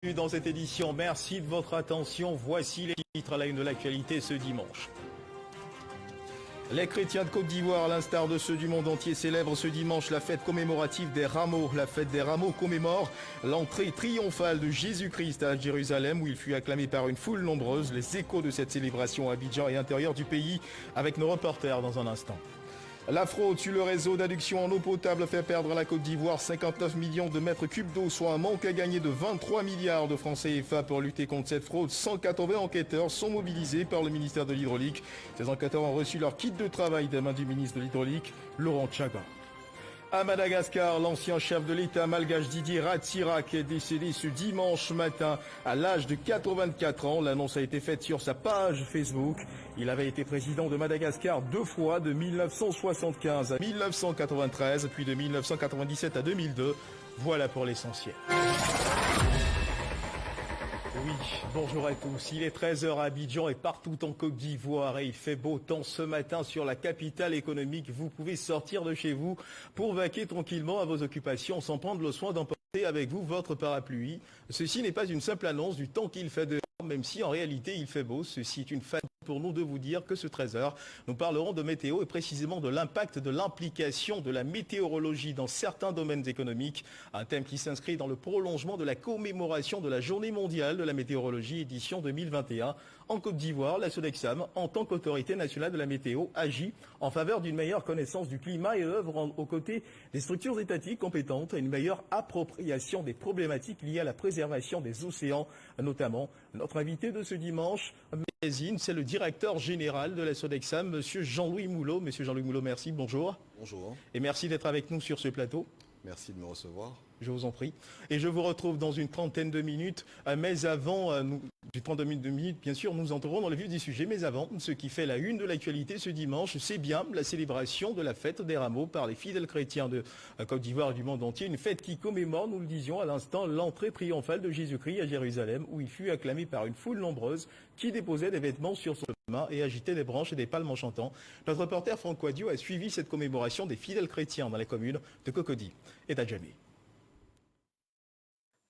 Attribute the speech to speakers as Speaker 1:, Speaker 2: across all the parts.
Speaker 1: Dans cette édition, merci de votre attention. Voici les titres à la une de l'actualité ce dimanche. Les chrétiens de Côte d'Ivoire, à l'instar de ceux du monde entier, célèbrent ce dimanche la fête commémorative des Rameaux. La fête des Rameaux commémore l'entrée triomphale de Jésus-Christ à Jérusalem, où il fut acclamé par une foule nombreuse. Les échos de cette célébration à Abidjan et intérieur du pays, avec nos reporters dans un instant. La fraude sur le réseau d'adduction en eau potable fait perdre à la Côte d'Ivoire 59 millions de mètres cubes d'eau, soit un manque à gagner de 23 milliards de francs CFA. Pour lutter contre cette fraude, 180 enquêteurs sont mobilisés par le ministère de l'Hydraulique. Ces enquêteurs ont reçu leur kit de travail des mains du ministre de l'Hydraulique, Laurent Tchaga. À Madagascar, l'ancien chef de l'État malgache Didier Ratsiraka est décédé ce dimanche matin à l'âge de 84 ans. L'annonce a été faite sur sa page Facebook. Il avait été président de Madagascar 2 fois, de 1975 à 1993, puis de 1997 à 2002. Voilà pour l'essentiel. Oui, bonjour à tous. Il est 13h à Abidjan et partout en Côte d'Ivoire et il fait beau temps ce matin sur la capitale économique. Vous pouvez sortir de chez vous pour vaquer tranquillement à vos occupations sans prendre le soin d'emporter avec vous votre parapluie. Ceci n'est pas une simple annonce du temps qu'il fait dehors, même si en réalité il fait beau. Ceci est une fête pour nous de vous dire que ce 13h, nous parlerons de météo et précisément de l'impact de l'implication de la météorologie dans certains domaines économiques. Un thème qui s'inscrit dans le prolongement de la commémoration de la Journée mondiale de la météorologie édition 2021. En Côte d'Ivoire, la Sodexam, en tant qu'autorité nationale de la météo, agit en faveur d'une meilleure connaissance du climat et œuvre aux côtés des structures étatiques compétentes à une meilleure appropriation des problématiques liées à la préservation des océans, notamment. Notre invité de ce dimanche, c'est le directeur général de la Sodexam, Monsieur Jean-Louis Moulot. Monsieur Jean-Louis Moulot, merci, bonjour.
Speaker 2: Bonjour.
Speaker 1: Et merci d'être avec nous sur ce plateau.
Speaker 2: Merci de me recevoir.
Speaker 1: Je vous en prie. Et je vous retrouve dans une trentaine de minutes. Mais avant, bien sûr, nous entrerons dans le vif du sujet. Mais avant, ce qui fait la une de l'actualité ce dimanche, c'est bien la célébration de la fête des Rameaux par les fidèles chrétiens de Côte d'Ivoire et du monde entier. Une fête qui commémore, nous le disions à l'instant, l'entrée triomphale de Jésus-Christ à Jérusalem, où il fut acclamé par une foule nombreuse qui déposait des vêtements sur son main et agitait des branches et des palmes en chantant. Notre reporter Franck Quadio a suivi cette commémoration des fidèles chrétiens dans les communes de Cocody et d'Adjamé.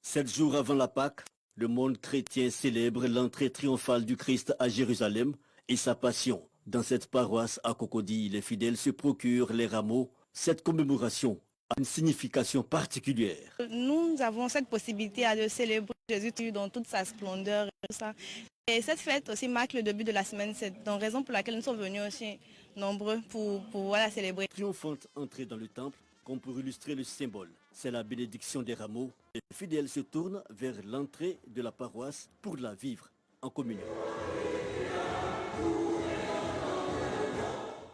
Speaker 3: 7 jours avant la Pâque, le monde chrétien célèbre l'entrée triomphale du Christ à Jérusalem et sa passion. Dans cette paroisse à Cocody, les fidèles se procurent les rameaux. Cette commémoration a une signification particulière.
Speaker 4: Nous avons cette possibilité de célébrer Jésus dans toute sa splendeur et tout ça. Et cette fête aussi marque le début de la semaine 7, donc raison pour laquelle nous sommes venus aussi nombreux pour la célébrer.
Speaker 3: Triomphante entrée dans le temple, comme pour illustrer le symbole. C'est la bénédiction des rameaux. Les fidèles se tournent vers l'entrée de la paroisse pour la vivre en communion.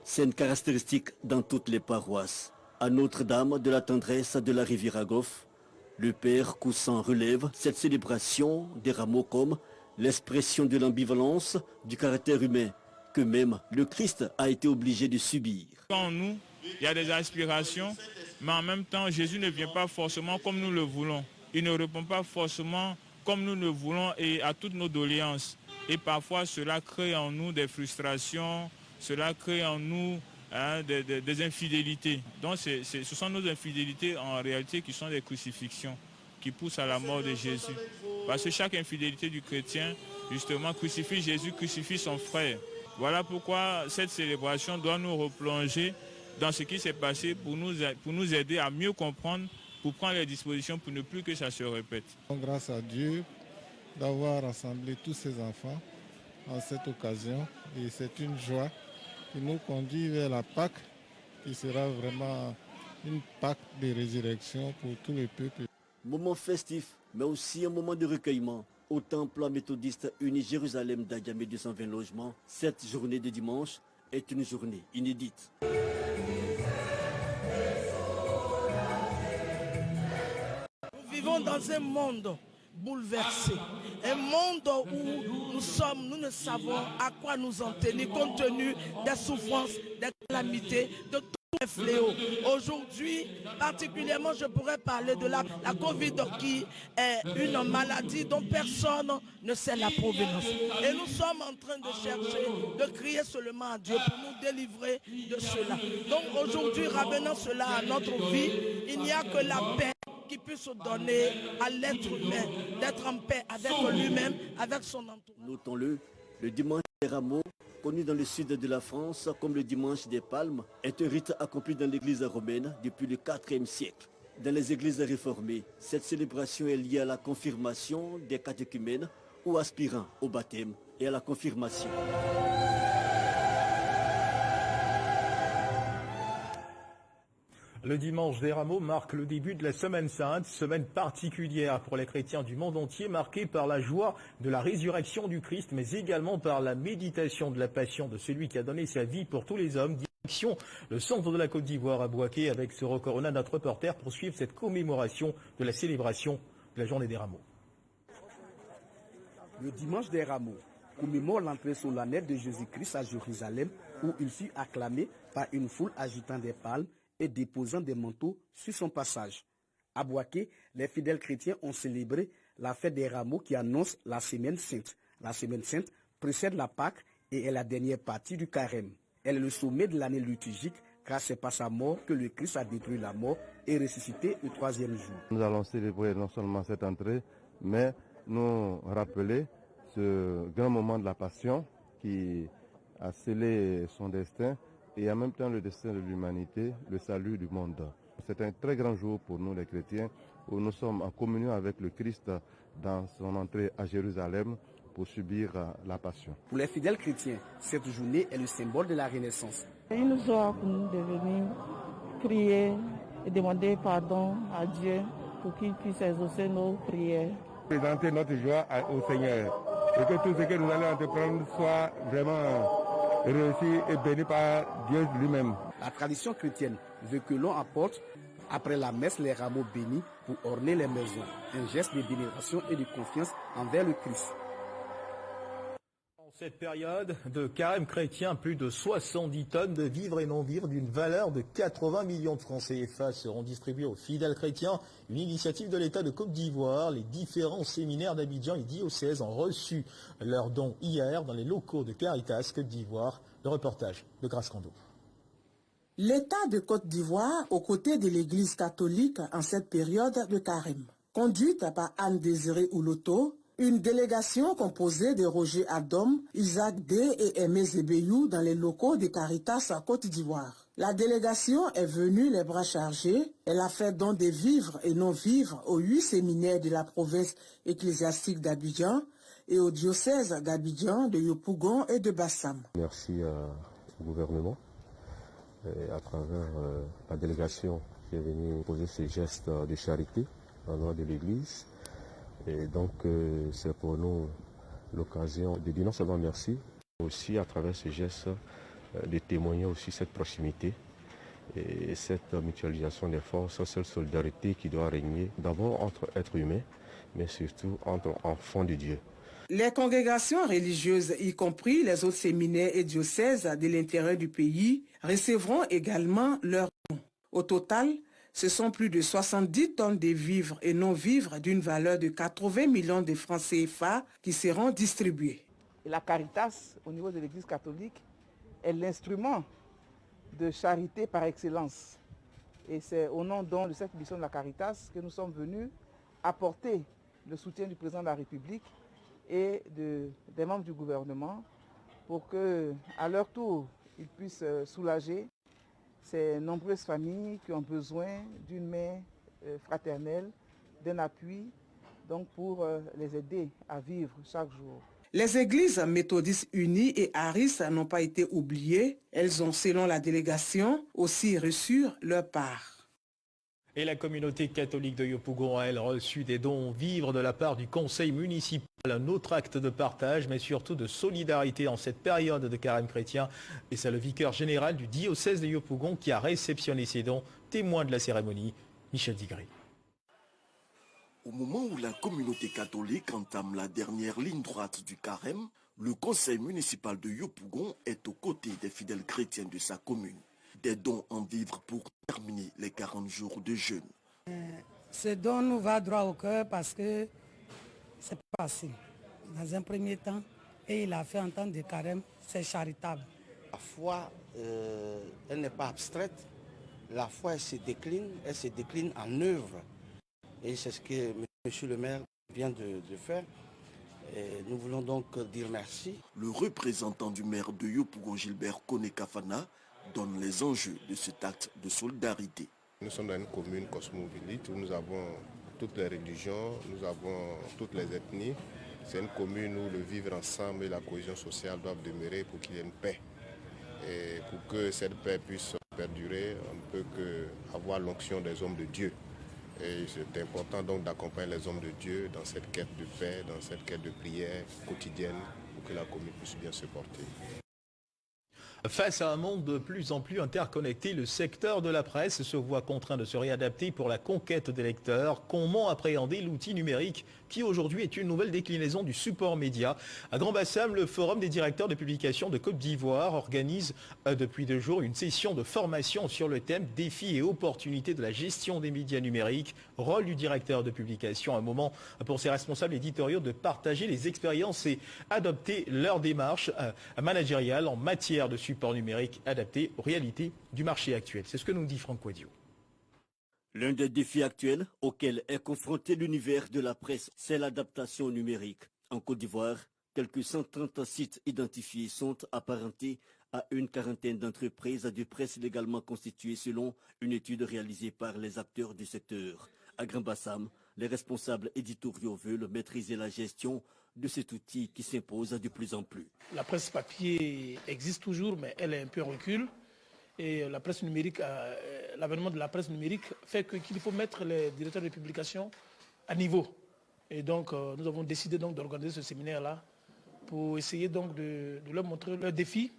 Speaker 3: Scène caractéristique dans toutes les paroisses. À Notre-Dame de la Tendresse de la Rivière Goff, le Père Coussant relève cette célébration des rameaux comme l'expression de l'ambivalence du caractère humain que même le Christ a été obligé de subir.
Speaker 5: En nous, il y a des aspirations, mais en même temps, Jésus ne vient pas forcément comme nous le voulons. Il ne répond pas forcément comme nous le voulons et à toutes nos doléances. Et parfois, cela crée en nous des frustrations, cela crée en nous des infidélités. Donc, ce sont nos infidélités en réalité qui sont des crucifixions, qui poussent à la mort de Jésus. Parce que chaque infidélité du chrétien, justement, crucifie Jésus, crucifie son frère. Voilà pourquoi cette célébration doit nous replonger dans ce qui s'est passé pour nous aider à mieux comprendre, pour prendre les dispositions pour ne plus que ça se répète.
Speaker 6: Grâce à Dieu d'avoir rassemblé tous ces enfants en cette occasion et c'est une joie qui nous conduit vers la Pâque qui sera vraiment une Pâque de résurrection pour tout le peuple.
Speaker 3: Moment festif, mais aussi un moment de recueillement. Au temple méthodiste uni Jérusalem d'Adjamé 220 logements, cette journée de dimanche est une journée inédite.
Speaker 7: Nous vivons dans un monde bouleversé, un monde où nous ne savons à quoi nous en tenir compte tenu des souffrances, des calamités, de tous les fléaux. Aujourd'hui, particulièrement, je pourrais parler de la Covid qui est une maladie dont personne ne sait la provenance. Et nous sommes en train de chercher, de crier seulement à Dieu pour nous délivrer de cela. Donc aujourd'hui, ramenant cela à notre vie, il n'y a que la paix qui puisse donner à l'être humain d'être en paix avec lui-même, avec son entourage.
Speaker 3: Notons-le, le dimanche des rameaux, connu dans le sud de la France comme le dimanche des palmes, est un rite accompli dans l'église romaine depuis le IVe siècle. Dans les églises réformées, cette célébration est liée à la confirmation des catéchumènes ou aspirants au baptême et à la confirmation.
Speaker 1: Le dimanche des Rameaux marque le début de la Semaine Sainte, semaine particulière pour les chrétiens du monde entier, marquée par la joie de la résurrection du Christ, mais également par la méditation de la passion de celui qui a donné sa vie pour tous les hommes. Direction le centre de la Côte d'Ivoire à Bouaké avec Soro Corona, notre reporter, pour suivre cette commémoration de la célébration de la Journée des Rameaux.
Speaker 2: Le dimanche des Rameaux commémore l'entrée solennelle de Jésus-Christ à Jérusalem, où il fut acclamé par une foule agitant des palmes et déposant des manteaux sur son passage. À Bouaké, les fidèles chrétiens ont célébré la fête des Rameaux qui annonce la Semaine Sainte. La Semaine Sainte précède la Pâque et est la dernière partie du Carême. Elle est le sommet de l'année liturgique car c'est par sa mort que le Christ a détruit la mort et ressuscité le troisième jour.
Speaker 8: Nous allons célébrer non seulement cette entrée, mais nous rappeler ce grand moment de la Passion qui a scellé son destin et en même temps le destin de l'humanité, le salut du monde. C'est un très grand jour pour nous les chrétiens où nous sommes en communion avec le Christ dans son entrée à Jérusalem pour subir la Passion.
Speaker 2: Pour les fidèles chrétiens, cette journée est le symbole de la Renaissance.
Speaker 9: C'est une joie pour nous de venir prier et demander pardon à Dieu pour qu'il puisse exaucer nos prières.
Speaker 10: Présenter notre joie au Seigneur et que tout ce que nous allons entreprendre soit vraiment réussi et béni par Dieu lui-même.
Speaker 2: La tradition chrétienne veut que l'on apporte après la messe les rameaux bénis pour orner les maisons, un geste de vénération et de confiance envers le Christ.
Speaker 1: En cette période de carême chrétien, plus de 70 tonnes de vivres et non-vivres d'une valeur de 80 millions de francs CFA seront distribués aux fidèles chrétiens. Une initiative de l'État de Côte d'Ivoire. Les différents séminaires d'Abidjan et diocèses ont reçu leurs dons hier dans les locaux de Caritas Côte d'Ivoire. Le reportage de Grace Kando.
Speaker 11: L'État de Côte d'Ivoire, aux côtés de l'Église catholique en cette période de carême. Conduite par Anne-Désirée Ouloto, une délégation composée de Roger Adom, Isaac D et Aimé Zébéyou dans les locaux de Caritas à Côte d'Ivoire. La délégation est venue les bras chargés. Elle a fait don des vivres et non-vivres aux 8 séminaires de la province ecclésiastique d'Abidjan et au diocèse d'Abidjan, de Yopougon et de Bassam.
Speaker 12: Merci au gouvernement et à travers la délégation qui est venue poser ces gestes de charité en nom de l'Église. Et donc c'est pour nous l'occasion de dire non seulement merci, mais aussi à travers ce geste de témoigner aussi cette proximité et cette mutualisation des forces, cette solidarité qui doit régner d'abord entre êtres humains, mais surtout entre enfants de Dieu.
Speaker 11: Les congrégations religieuses, y compris les autres séminaires et diocèses de l'intérieur du pays, recevront également leurs dons. Au total, ce sont plus de 70 tonnes de vivres et non-vivres d'une valeur de 80 millions de francs CFA qui seront distribués.
Speaker 9: Et la Caritas, au niveau de l'Église catholique, est l'instrument de charité par excellence. Et c'est au nom donc de cette mission de la Caritas que nous sommes venus apporter le soutien du président de la République et des membres du gouvernement pour qu'à leur tour, ils puissent soulager ces nombreuses familles qui ont besoin d'une main fraternelle, d'un appui, donc pour les aider à vivre chaque jour.
Speaker 11: Les églises méthodistes unies et Aris n'ont pas été oubliées. Elles ont, selon la délégation, aussi reçu leur part.
Speaker 1: Et la communauté catholique de Yopougon a, elle, reçu des dons vivres de la part du conseil municipal. Un autre acte de partage, mais surtout de solidarité en cette période de carême chrétien. Et c'est le vicaire général du diocèse de Yopougon qui a réceptionné ces dons, témoin de la cérémonie, Michel Digri.
Speaker 3: Au moment où la communauté catholique entame la dernière ligne droite du carême, le conseil municipal de Yopougon est aux côtés des fidèles chrétiens de sa commune. Des dons en vivres pour terminer les 40 jours de jeûne.
Speaker 13: Ce don nous va droit au cœur parce que c'est pas facile. Dans un premier temps, et il a fait en temps de carême, c'est charitable.
Speaker 14: La foi, elle n'est pas abstraite. La foi, elle se décline en œuvre. Et c'est ce que M. le maire vient de faire. Et nous voulons donc dire merci.
Speaker 3: Le représentant du maire de Yopougon, Gilbert Kone-Kafana, donne les enjeux de cet acte de solidarité.
Speaker 12: Nous sommes dans une commune cosmopolite où nous avons toutes les religions, nous avons toutes les ethnies. C'est une commune où le vivre ensemble et la cohésion sociale doivent demeurer pour qu'il y ait une paix. Et pour que cette paix puisse perdurer, on ne peut qu'avoir l'onction des hommes de Dieu. Et c'est important donc d'accompagner les hommes de Dieu dans cette quête de paix, dans cette quête de prière quotidienne pour que la commune puisse bien se porter.
Speaker 1: Face à un monde de plus en plus interconnecté, le secteur de la presse se voit contraint de se réadapter pour la conquête des lecteurs. Comment appréhender l'outil numérique qui aujourd'hui est une nouvelle déclinaison du support média? À Grand-Bassam, le Forum des directeurs de publication de Côte d'Ivoire organise depuis 2 jours une session de formation sur le thème défis et opportunités de la gestion des médias numériques. Rôle du directeur de publication, un moment pour ses responsables éditoriaux de partager les expériences et adopter leur démarche managériale en matière de support numérique adapté aux réalités du marché actuel. C'est ce que nous dit Franck Quadio.
Speaker 3: L'un des défis actuels auxquels est confronté l'univers de la presse, c'est l'adaptation numérique. En Côte d'Ivoire, quelques 130 sites identifiés sont apparentés à une quarantaine d'entreprises de presse légalement constituées selon une étude réalisée par les acteurs du secteur. À Grand-Bassam, les responsables éditoriaux veulent maîtriser la gestion de cet outil qui s'impose de plus en plus.
Speaker 15: La presse papier existe toujours, mais elle est un peu en recul. Et la presse numérique, l'avènement de la presse numérique fait qu'il faut mettre les directeurs de publication à niveau. Et donc, nous avons décidé donc d'organiser ce séminaire-là pour essayer donc de leur montrer leurs défis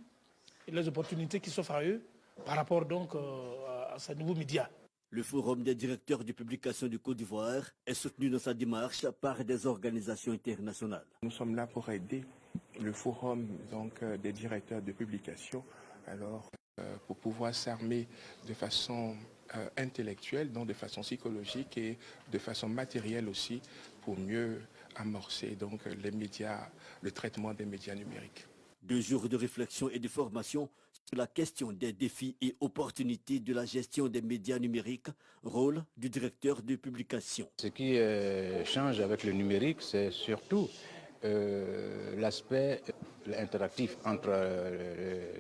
Speaker 15: et les opportunités qui s'offrent à eux par rapport donc à ces nouveaux médias.
Speaker 3: Le Forum des directeurs de publication du Côte d'Ivoire est soutenu dans sa démarche par des organisations internationales.
Speaker 16: Nous sommes là pour aider le Forum donc, des directeurs de publication pour pouvoir s'armer de façon intellectuelle, donc de façon psychologique et de façon matérielle aussi pour mieux amorcer donc, les médias, le traitement des médias numériques.
Speaker 3: 2 jours de réflexion et de formation sur la question des défis et opportunités de la gestion des médias numériques, rôle du directeur de publication.
Speaker 17: Ce qui change avec le numérique, c'est surtout l'aspect interactif entre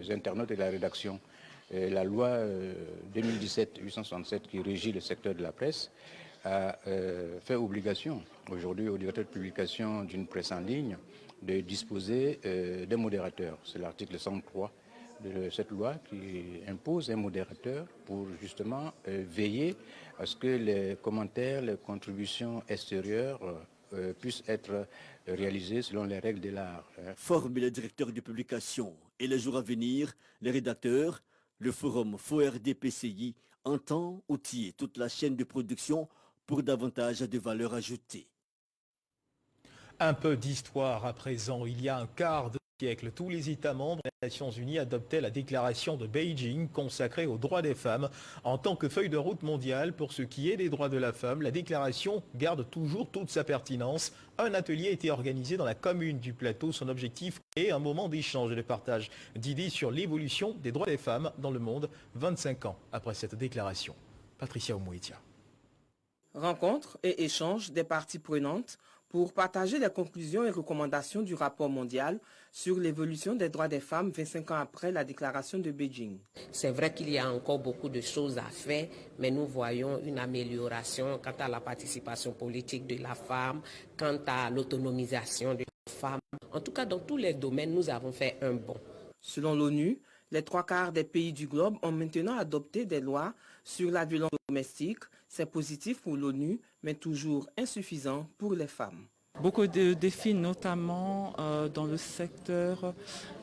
Speaker 17: les internautes et la rédaction. La loi 2017-867 qui régit le secteur de la presse a fait obligation aujourd'hui au directeur de publication d'une presse en ligne de disposer des modérateurs. C'est l'article 103 de cette loi qui impose un modérateur pour justement veiller à ce que les commentaires, les contributions extérieures puissent être réalisées selon les règles de l'art.
Speaker 3: Former les directeurs de publication et les jours à venir, les rédacteurs, le forum FORDPCI entend outiller toute la chaîne de production pour davantage de valeur ajoutée.
Speaker 1: Un peu d'histoire à présent. Il y a un quart de siècle, tous les États membres des Nations Unies adoptaient la déclaration de Beijing consacrée aux droits des femmes. En tant que feuille de route mondiale pour ce qui est des droits de la femme, la déclaration garde toujours toute sa pertinence. Un atelier a été organisé dans la commune du Plateau. Son objectif est un moment d'échange et de partage d'idées sur l'évolution des droits des femmes dans le monde 25 ans après cette déclaration. Patricia Oumouetia.
Speaker 18: Rencontres et échanges des parties prenantes pour partager les conclusions et recommandations du rapport mondial sur l'évolution des droits des femmes 25 ans après la déclaration de Beijing.
Speaker 19: C'est vrai qu'il y a encore beaucoup de choses à faire, mais nous voyons une amélioration quant à la participation politique de la femme, quant à l'autonomisation de la femme. En tout cas, dans tous les domaines, nous avons fait un bond.
Speaker 18: Selon l'ONU, les 3/4 des pays du globe ont maintenant adopté des lois sur la violence domestique. C'est positif pour l'ONU, mais toujours insuffisant pour les femmes.
Speaker 20: Beaucoup de défis, notamment dans le secteur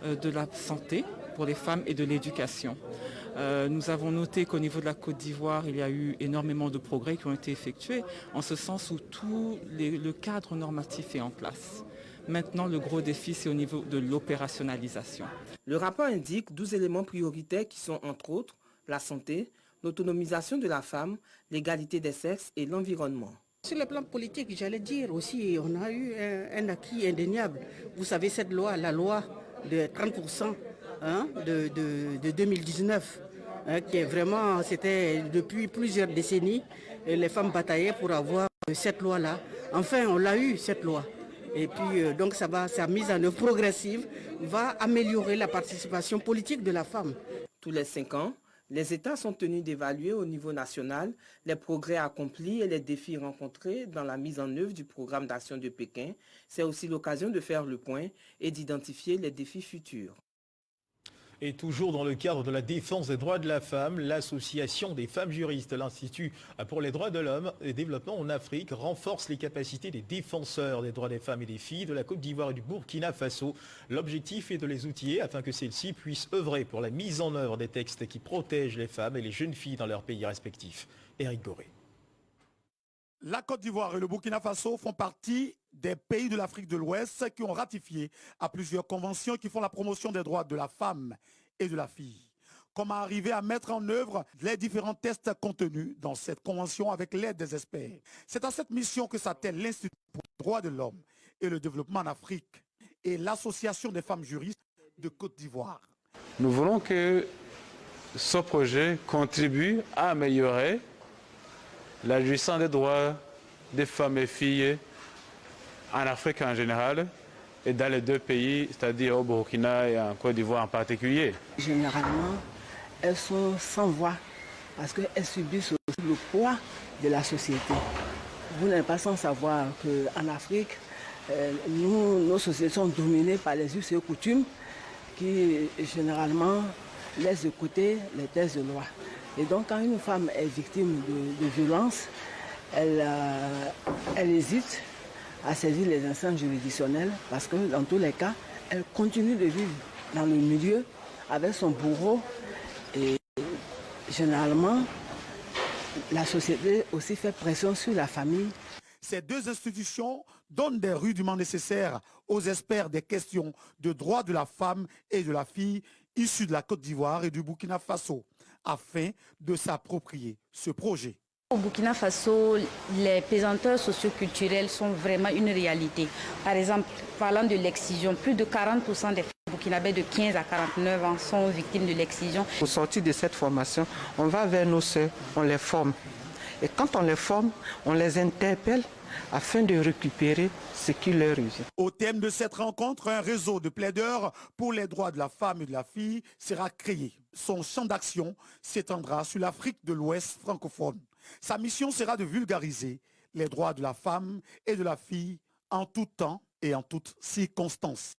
Speaker 20: de la santé pour les femmes et de l'éducation. Nous avons noté qu'au niveau de la Côte d'Ivoire, il y a eu énormément de progrès qui ont été effectués, en ce sens où tout le cadre normatif est en place. Maintenant, le gros défi, c'est au niveau de l'opérationnalisation.
Speaker 18: Le rapport indique 12 éléments prioritaires qui sont, entre autres, la santé, l'autonomisation de la femme, l'égalité des sexes et l'environnement.
Speaker 21: Sur le plan politique, j'allais dire aussi, on a eu un acquis indéniable. Vous savez, cette loi, la loi de 30% de 2019, qui est vraiment, c'était depuis plusieurs décennies, les femmes bataillaient pour avoir cette loi-là. Enfin, on l'a eu, cette loi. Et puis, donc, sa mise en œuvre progressive va améliorer la participation politique de la femme.
Speaker 18: Tous les 5 ans, les États sont tenus d'évaluer au niveau national les progrès accomplis et les défis rencontrés dans la mise en œuvre du programme d'action de Pékin. C'est aussi l'occasion de faire le point et d'identifier les défis futurs.
Speaker 1: Et toujours dans le cadre de la défense des droits de la femme, l'Association des femmes juristes, l'Institut pour les droits de l'homme et développement en Afrique renforce les capacités des défenseurs des droits des femmes et des filles de la Côte d'Ivoire et du Burkina Faso. L'objectif est de les outiller afin que celles-ci puissent œuvrer pour la mise en œuvre des textes qui protègent les femmes et les jeunes filles dans leurs pays respectifs. Éric Goré.
Speaker 4: La Côte d'Ivoire et le Burkina Faso font partie des pays de l'Afrique de l'Ouest qui ont ratifié à plusieurs conventions qui font la promotion des droits de la femme et de la fille. Comment arriver à mettre en œuvre les différents tests contenus dans cette convention avec l'aide des experts. C'est à cette mission que s'attelle l'Institut pour les droits de l'homme et le développement en Afrique et l'Association des femmes juristes de Côte d'Ivoire.
Speaker 22: Nous voulons que ce projet contribue à améliorer la jouissance des droits des femmes et filles en Afrique en général et dans les 2 pays, c'est-à-dire au Burkina et en Côte d'Ivoire en particulier.
Speaker 21: Généralement, elles sont sans voix parce qu'elles subissent aussi le poids de la société. Vous n'êtes pas sans savoir qu'en Afrique, nos sociétés sont dominées par les us et coutumes qui généralement laissent de côté les textes de loi. Et donc quand une femme est victime de violence, elle hésite à saisir les instances juridictionnelles parce que dans tous les cas, elle continue de vivre dans le milieu avec son bourreau et généralement, la société aussi fait pression sur la famille.
Speaker 4: Ces 2 institutions donnent des rudiments nécessaires aux experts des questions de droits de la femme et de la fille issus de la Côte d'Ivoire et du Burkina Faso afin de s'approprier ce projet.
Speaker 23: Au Burkina Faso, les pesanteurs socioculturelles sont vraiment une réalité. Par exemple, parlant de l'excision, plus de 40% des femmes burkinabés de 15 à 49 ans sont victimes de l'excision.
Speaker 24: Au sortir de cette formation, on va vers nos sœurs, on les forme. Et quand on les forme, on les interpelle afin de récupérer ce qui leur use.
Speaker 4: Au thème de cette rencontre, un réseau de plaideurs pour les droits de la femme et de la fille sera créé. Son champ d'action s'étendra sur l'Afrique de l'Ouest francophone. Sa mission sera de vulgariser les droits de la femme et de la fille en tout temps et en toutes circonstances.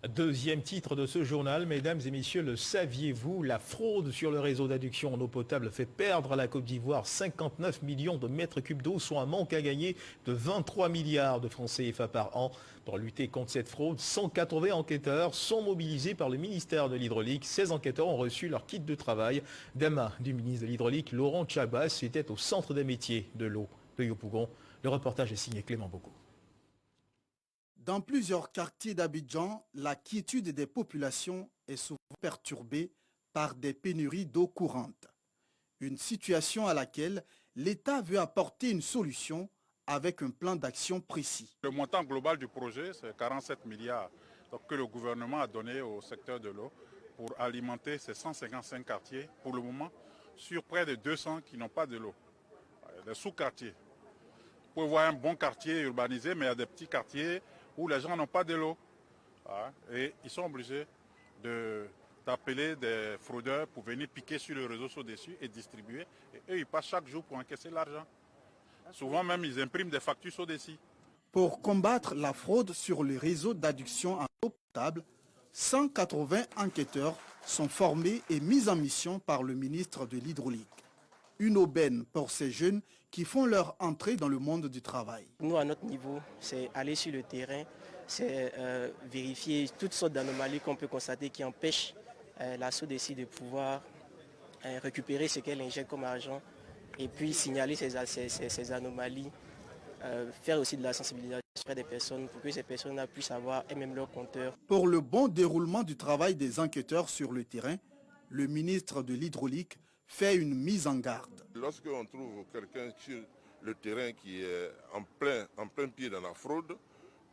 Speaker 1: Deuxième titre de ce journal, mesdames et messieurs, le saviez-vous? La fraude sur le réseau d'adduction en eau potable fait perdre à la Côte d'Ivoire 59 millions de mètres cubes d'eau, soit un manque à gagner de 23 milliards de francs CFA par an. Pour lutter contre cette fraude, 180 enquêteurs sont mobilisés par le ministère de l'Hydraulique. 16 enquêteurs ont reçu leur kit de travail. Des mains du ministre de l'Hydraulique, Laurent Chabas, était au centre des métiers de l'eau de Yopougon. Le reportage est signé Clément Bocco.
Speaker 25: Dans plusieurs quartiers d'Abidjan, la quiétude des populations est souvent perturbée par des pénuries d'eau courante. Une situation à laquelle l'État veut apporter une solution avec un plan d'action précis.
Speaker 26: Le montant global du projet, c'est 47 milliards que le gouvernement a donné au secteur de l'eau pour alimenter ces 155 quartiers pour le moment, sur près de 200 qui n'ont pas de l'eau. Des sous-quartiers. Vous pouvez voir un bon quartier urbanisé, mais il y a des petits quartiers où les gens n'ont pas de l'eau. Et ils sont obligés d'appeler des fraudeurs pour venir piquer sur le réseau dessus et distribuer. Et eux, ils passent chaque jour pour encaisser l'argent. Souvent même, ils impriment des factures SODECI.
Speaker 25: Pour combattre la fraude sur les réseaux d'adduction en eau potable, 180 enquêteurs sont formés et mis en mission par le ministre de l'Hydraulique. Une aubaine pour ces jeunes qui font leur entrée dans le monde du travail.
Speaker 27: Nous, à notre niveau, c'est aller sur le terrain, c'est vérifier toutes sortes d'anomalies qu'on peut constater qui empêchent la SODECI de pouvoir récupérer ce qu'elle injecte comme argent et puis signaler ces anomalies, faire aussi de la sensibilisation auprès des personnes pour que ces personnes puissent avoir elles-mêmes leur compteur.
Speaker 25: Pour le bon déroulement du travail des enquêteurs sur le terrain, le ministre de l'Hydraulique fait une mise en garde.
Speaker 28: Lorsqu'on trouve quelqu'un sur le terrain qui est en plein pied dans la fraude,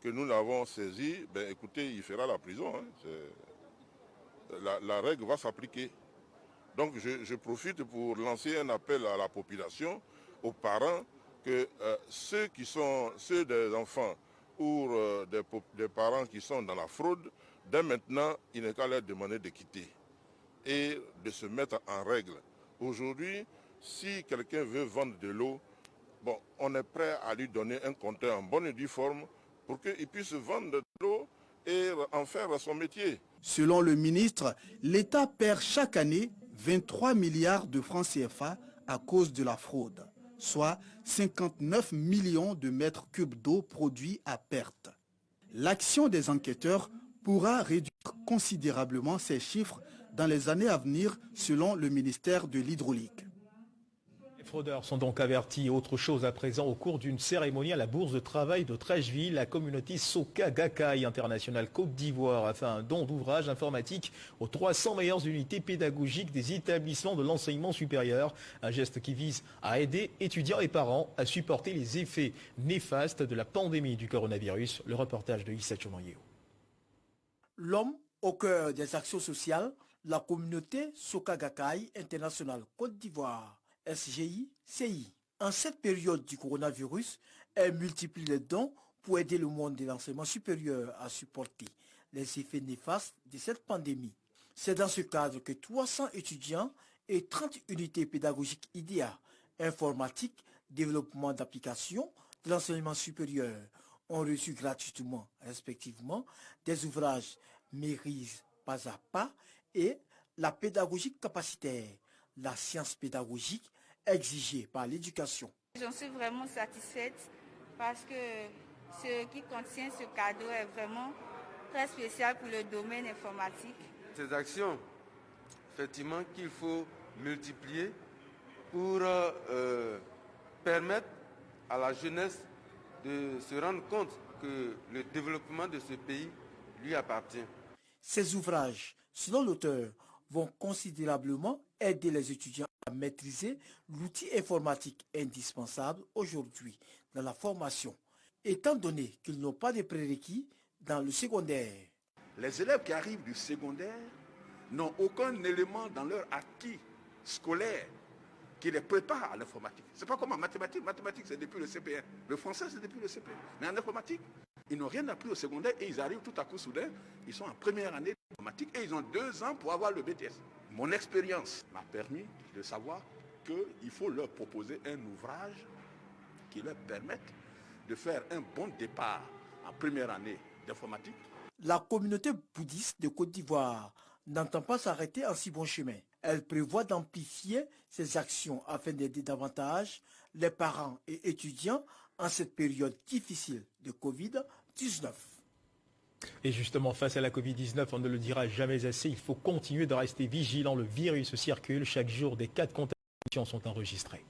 Speaker 28: que nous l'avons saisi, écoutez, il fera la prison. La règle va s'appliquer. Donc je profite pour lancer un appel à la population, aux parents, que ceux des enfants ou des parents qui sont dans la fraude, dès maintenant, il n'est qu'à leur demander de quitter et de se mettre en règle. Aujourd'hui, si quelqu'un veut vendre de l'eau, bon, on est prêt à lui donner un compteur en bonne et due forme pour qu'il puisse vendre de l'eau et en faire son métier.
Speaker 25: Selon le ministre, l'État perd chaque année 23 milliards de francs CFA à cause de la fraude, soit 59 millions de mètres cubes d'eau produits à perte. L'action des enquêteurs pourra réduire considérablement ces chiffres dans les années à venir, selon le ministère de l'Hydraulique.
Speaker 1: Les fraudeurs sont donc avertis. Autre chose à présent, au cours d'une cérémonie à la Bourse de travail de Treichville, la communauté Soka Gakkai International Côte d'Ivoire a fait un don d'ouvrages informatiques aux 300 meilleures unités pédagogiques des établissements de l'enseignement supérieur. Un geste qui vise à aider étudiants et parents à supporter les effets néfastes de la pandémie du coronavirus. Le reportage de Issa Choumanyeho.
Speaker 2: L'homme au cœur des actions sociales, la communauté Soka Gakkai International Côte d'Ivoire. SGI-CI. En cette période du coronavirus, elle multiplie les dons pour aider le monde de l'enseignement supérieur à supporter les effets néfastes de cette pandémie. C'est dans ce cadre que 300 étudiants et 30 unités pédagogiques IDEA, informatique, développement d'applications de l'enseignement supérieur, ont reçu gratuitement, respectivement, des ouvrages Maîtrise pas à pas et la pédagogie capacitaire, la science pédagogique exigée par l'éducation.
Speaker 5: J'en suis vraiment satisfaite parce que ce qui contient ce cadeau est vraiment très spécial pour le domaine informatique.
Speaker 6: Ces actions, effectivement, qu'il faut multiplier pour permettre à la jeunesse de se rendre compte que le développement de ce pays lui appartient.
Speaker 2: Ces ouvrages, selon l'auteur, vont considérablement aider les étudiants à maîtriser l'outil informatique indispensable aujourd'hui dans la formation, étant donné qu'ils n'ont pas de prérequis dans le secondaire.
Speaker 7: Les élèves qui arrivent du secondaire n'ont aucun élément dans leur acquis scolaire qui les prépare à l'informatique. C'est pas comme en mathématiques. Mathématiques, c'est depuis le CP1. Le français, c'est depuis le CP1. Mais en informatique, ils n'ont rien appris au secondaire et ils arrivent tout à coup soudain, ils sont en première année d'informatique et ils ont 2 ans pour avoir le BTS. Mon expérience m'a permis de savoir qu'il faut leur proposer un ouvrage qui leur permette de faire un bon départ en première année d'informatique.
Speaker 2: La communauté bouddhiste de Côte d'Ivoire n'entend pas s'arrêter en si bon chemin. Elle prévoit d'amplifier ses actions afin d'aider davantage les parents et étudiants en cette période difficile de Covid-19.
Speaker 1: Et justement, face à la Covid-19, on ne le dira jamais assez, il faut continuer de rester vigilant. Le virus circule. Chaque jour, des cas de contamination sont enregistrés.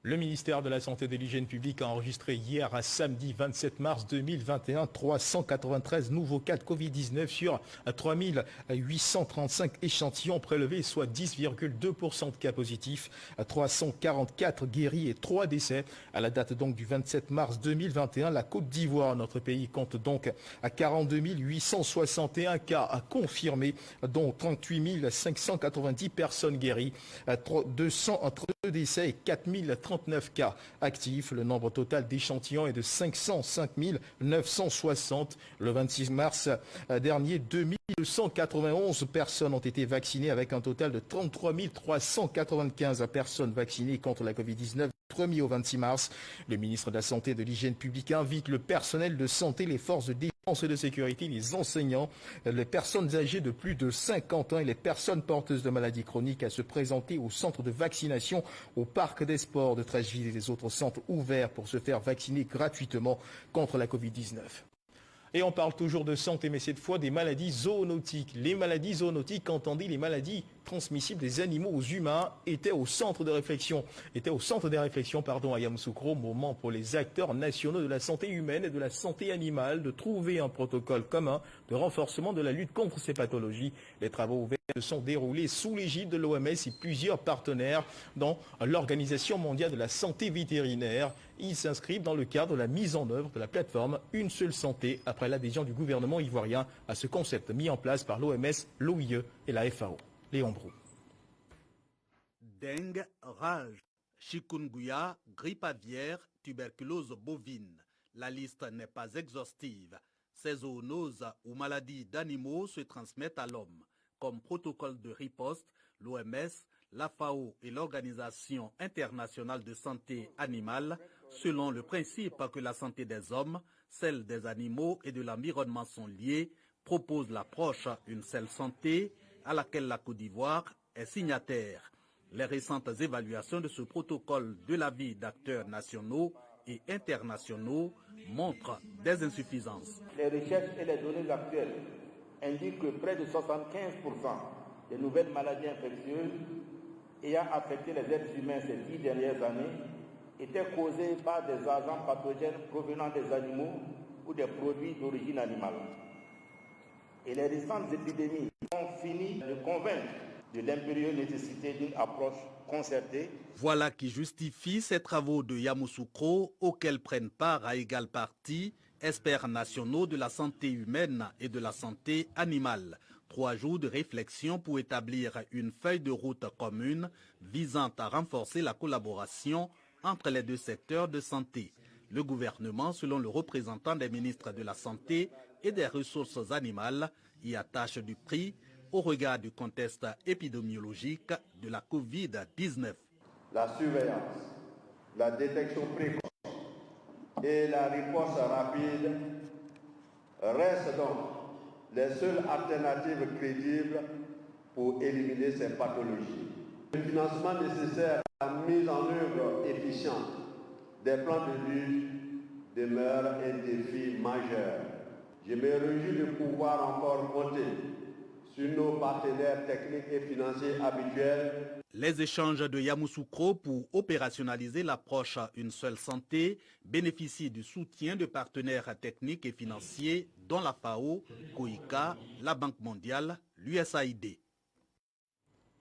Speaker 1: Le ministère de la Santé et de l'Hygiène publique a enregistré hier à samedi 27 mars 2021 393 nouveaux cas de Covid-19 sur 3835 échantillons prélevés, soit 10,2% de cas positifs, 344 guéris et 3 décès. À la date donc du 27 mars 2021, la Côte d'Ivoire, notre pays, compte donc à 42 861 cas à confirmer, dont 38 590 personnes guéries, 232 décès et 4039 cas actifs. Le nombre total d'échantillons est de 505 960. Le 26 mars dernier, 2291 personnes ont été vaccinées avec un total de 33 395 personnes vaccinées contre la Covid-19. 1er au 26 mars, le ministre de la Santé et de l'Hygiène publique invite le personnel de santé, les forces de défense et de sécurité, les enseignants, les personnes âgées de plus de 50 ans et les personnes porteuses de maladies chroniques à se présenter au centre de vaccination, au parc des sports de Treichville et les autres centres ouverts pour se faire vacciner gratuitement contre la Covid-19. Et on parle toujours de santé, mais cette fois des maladies zoonotiques. Les maladies zoonotiques, entendez les maladies transmissibles des animaux aux humains était au centre des réflexions à Yamoussoukro, moment pour les acteurs nationaux de la santé humaine et de la santé animale de trouver un protocole commun de renforcement de la lutte contre ces pathologies. Les travaux ouverts se sont déroulés sous l'égide de l'OMS et plusieurs partenaires dans l'Organisation mondiale de la santé vétérinaire. Ils s'inscrivent dans le cadre de la mise en œuvre de la plateforme Une seule santé après l'adhésion du gouvernement ivoirien à ce concept mis en place par l'OMS, l'OIE et la FAO. Léon Brou.
Speaker 8: Dengue, rage, chikungunya, grippe aviaire, tuberculose bovine. La liste n'est pas exhaustive. Ces zoonoses ou maladies d'animaux se transmettent à l'homme. Comme protocole de riposte, l'OMS, la FAO et l'Organisation internationale de santé animale, selon le principe que la santé des hommes, celle des animaux et de l'environnement sont liées, proposent l'approche Une seule santé à laquelle la Côte d'Ivoire est signataire. Les récentes évaluations de ce protocole de l'avis d'acteurs nationaux et internationaux montrent des insuffisances.
Speaker 9: Les recherches et les données actuelles indiquent que près de 75% des nouvelles maladies infectieuses ayant affecté les êtres humains ces 10 dernières années étaient causées par des agents pathogènes provenant des animaux ou des produits d'origine animale. Et les récentes épidémies ont fini de convaincre de l'impérieuse nécessité d'une approche concertée.
Speaker 8: Voilà qui justifie ces travaux de Yamoussoukro auxquels prennent part à égale partie experts nationaux de la santé humaine et de la santé animale. 3 jours de réflexion pour établir une feuille de route commune visant à renforcer la collaboration entre les deux secteurs de santé. Le gouvernement, selon le représentant des ministres de la Santé et des Ressources animales, y attache du prix au regard du contexte épidémiologique de la Covid-19.
Speaker 9: La surveillance, la détection précoce et la riposte rapide restent donc les seules alternatives crédibles pour éliminer ces pathologies. Le financement nécessaire à la mise en œuvre efficiente des plans de lutte demeure un défi majeur. Je me réjouis de pouvoir encore compter sur nos partenaires techniques et financiers habituels.
Speaker 8: Les échanges de Yamoussoukro pour opérationnaliser l'approche Une seule santé bénéficient du soutien de partenaires techniques et financiers dont la FAO, COICA, la Banque mondiale, l'USAID.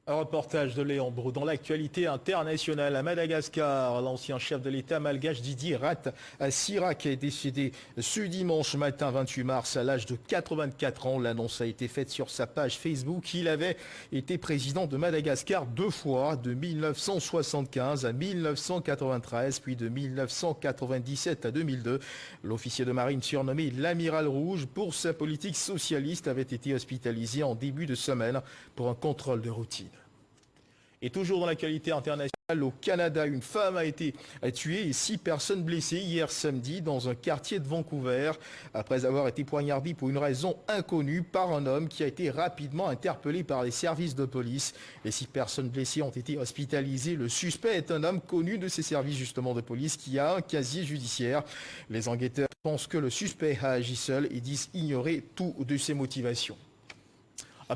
Speaker 1: Un reportage de Léon Brou. Dans l'actualité internationale à Madagascar, l'ancien chef de l'État malgache Didier Rat Sirac est décédé ce dimanche matin 28 mars à l'âge de 84 ans. L'annonce a été faite sur sa page Facebook. Il avait été président de Madagascar 2 fois, de 1975 à 1993, puis de 1997 à 2002. L'officier de marine surnommé l'Amiral Rouge pour sa politique socialiste avait été hospitalisé en début de semaine pour un contrôle de routine. Et toujours dans l'actualité internationale, au Canada, une femme a été tuée et 6 personnes blessées hier samedi dans un quartier de Vancouver après avoir été poignardée pour une raison inconnue par un homme qui a été rapidement interpellé par les services de police. Les 6 personnes blessées ont été hospitalisées. Le suspect est un homme connu de ces services justement de police qui a un casier judiciaire. Les enquêteurs pensent que le suspect a agi seul et disent ignorer tout de ses motivations.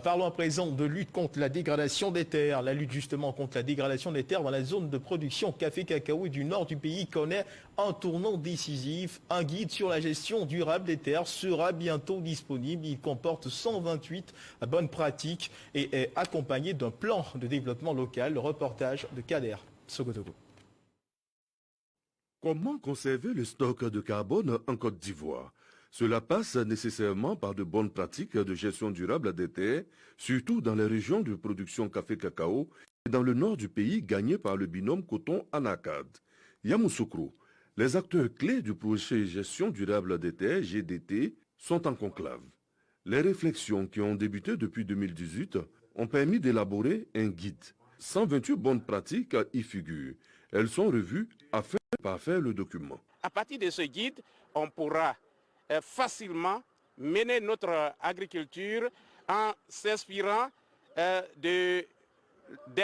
Speaker 1: Parlons à présent de lutte contre la dégradation des terres. La lutte justement contre la dégradation des terres dans la zone de production café-cacao du nord du pays connaît un tournant décisif. Un guide sur la gestion durable des terres sera bientôt disponible. Il comporte 128 bonnes pratiques et est accompagné d'un plan de développement local. Le reportage de Kader Sogodogo.
Speaker 10: Comment conserver le stock de carbone en Côte d'Ivoire ? Cela passe nécessairement par de bonnes pratiques de gestion durable des terres, surtout dans les régions de production café-cacao et dans le nord du pays gagné par le binôme coton-anacarde. Yamoussoukro, les acteurs clés du projet gestion durable des terres, GDT, sont en conclave. Les réflexions qui ont débuté depuis 2018 ont permis d'élaborer un guide. 128 bonnes pratiques y figurent. Elles sont revues afin de parfaire le document.
Speaker 11: À partir de ce guide, on pourra facilement mener notre agriculture en s'inspirant des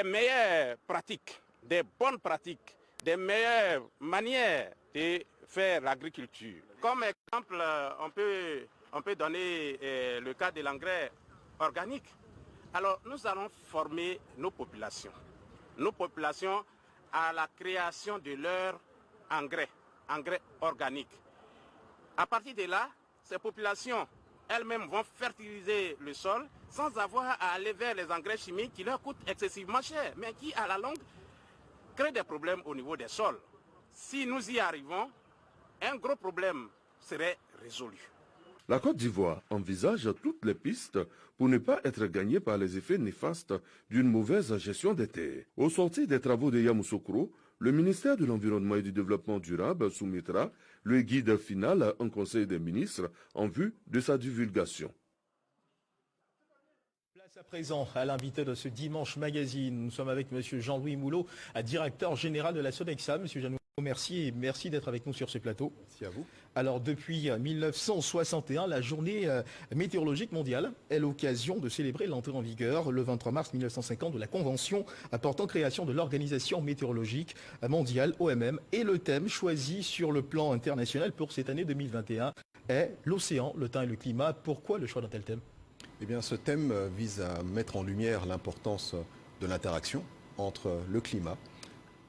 Speaker 11: meilleures pratiques, des bonnes pratiques, des meilleures manières de faire l'agriculture. Comme exemple, on peut donner le cas de l'engrais organique. Alors nous allons former nos populations à la création de leurs engrais organiques. À partir de là, ces populations elles-mêmes vont fertiliser le sol sans avoir à aller vers les engrais chimiques qui leur coûtent excessivement cher, mais qui à la longue créent des problèmes au niveau des sols. Si nous y arrivons, un gros problème serait résolu.
Speaker 10: La Côte d'Ivoire envisage toutes les pistes pour ne pas être gagnée par les effets néfastes d'une mauvaise gestion des terres. Au sortir des travaux de Yamoussoukro, le ministère de l'Environnement et du Développement durable soumettra le guide final en Conseil des ministres en vue de sa divulgation.
Speaker 1: Place à présent à l'invité de ce Dimanche Magazine. Nous sommes avec M. Jean-Louis Moulot, directeur général de la Sodexam. M. Jean-Louis, merci d'être avec nous sur ce plateau.
Speaker 3: Merci à vous.
Speaker 1: Alors depuis 1961, la journée météorologique mondiale est l'occasion de célébrer l'entrée en vigueur le 23 mars 1950 de la Convention portant création de l'Organisation météorologique mondiale, OMM, et le thème choisi sur le plan international pour cette année 2021 est l'océan, le temps et le climat. Pourquoi le choix d'un tel thème ?
Speaker 3: Eh bien, ce thème vise à mettre en lumière l'importance de l'interaction entre le climat,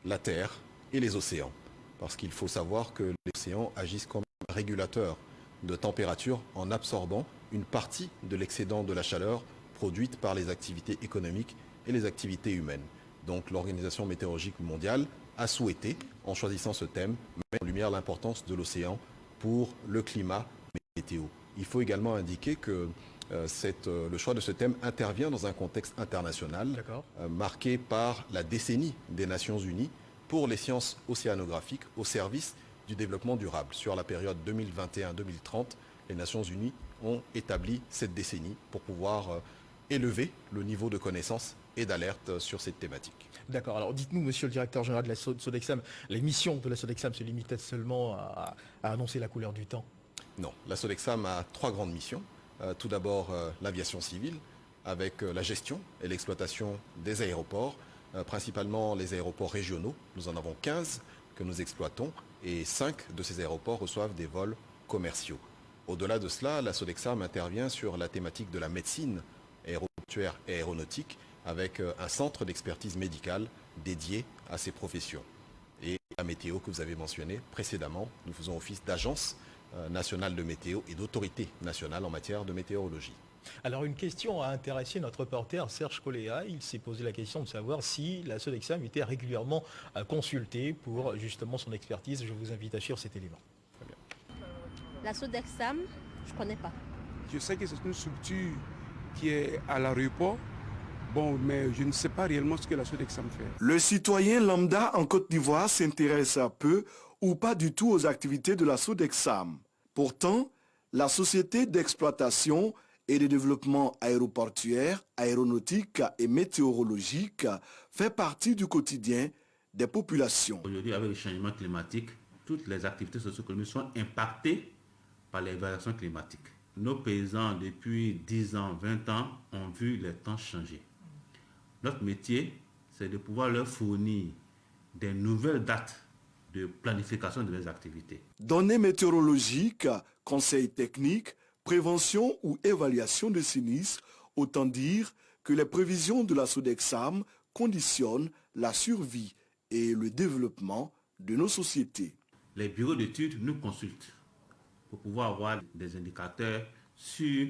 Speaker 3: la Terre et les océans. Parce qu'il faut savoir que les océans agissent comme un régulateur de température en absorbant une partie de l'excédent de la chaleur produite par les activités économiques et les activités humaines. Donc l'Organisation météorologique mondiale a souhaité, en choisissant ce thème, mettre en lumière l'importance de l'océan pour le climat et la météo. Il faut également indiquer que le choix de ce thème intervient dans un contexte international marqué par la décennie des Nations Unies pour les sciences océanographiques au service du développement durable. Sur la période 2021-2030, les Nations Unies ont établi cette décennie pour pouvoir élever le niveau de connaissance et d'alerte sur cette thématique.
Speaker 1: D'accord, alors dites-nous, monsieur le directeur général de la Sodexam, les missions de la Sodexam se limitaient seulement à annoncer la couleur du temps?
Speaker 3: Non, la Sodexam a 3 grandes missions. Tout d'abord, l'aviation civile, avec la gestion et l'exploitation des aéroports, principalement les aéroports régionaux. Nous en avons 15 que nous exploitons et 5 de ces aéroports reçoivent des vols commerciaux. Au-delà de cela, la Sodexam intervient sur la thématique de la médecine aéroportuaire et aéronautique avec un centre d'expertise médicale dédié à ces professions. Et la météo que vous avez mentionné précédemment, nous faisons office d'agence nationale de météo et d'autorité nationale en matière de météorologie.
Speaker 1: Alors une question a intéressé notre reporter Serge Coléa. Il s'est posé la question de savoir si la Sodexam était régulièrement consultée pour justement son expertise. Je vous invite à suivre cet élément.
Speaker 12: La Sodexam, je ne connais pas.
Speaker 13: Je sais que c'est une structure qui est à l'aéroport. Bon, mais je ne sais pas réellement ce que la Sodexam fait.
Speaker 14: Le citoyen lambda en Côte d'Ivoire s'intéresse peu ou pas du tout aux activités de la Sodexam. Pourtant, la société d'exploitation et de développement aéroportuaire, aéronautique et météorologique fait partie du quotidien des populations.
Speaker 15: Aujourd'hui, avec le changement climatique, toutes les activités socio-économiques sont impactées par les variations climatiques. Nos paysans, depuis 10 ans, 20 ans, ont vu les temps changer. Notre métier, c'est de pouvoir leur fournir des nouvelles dates de planification de leurs activités.
Speaker 14: Données météorologiques, conseils techniques, prévention ou évaluation de sinistres, autant dire que les prévisions de la Sodexam conditionnent la survie et le développement de nos sociétés.
Speaker 15: Les bureaux d'études nous consultent pour pouvoir avoir des indicateurs sur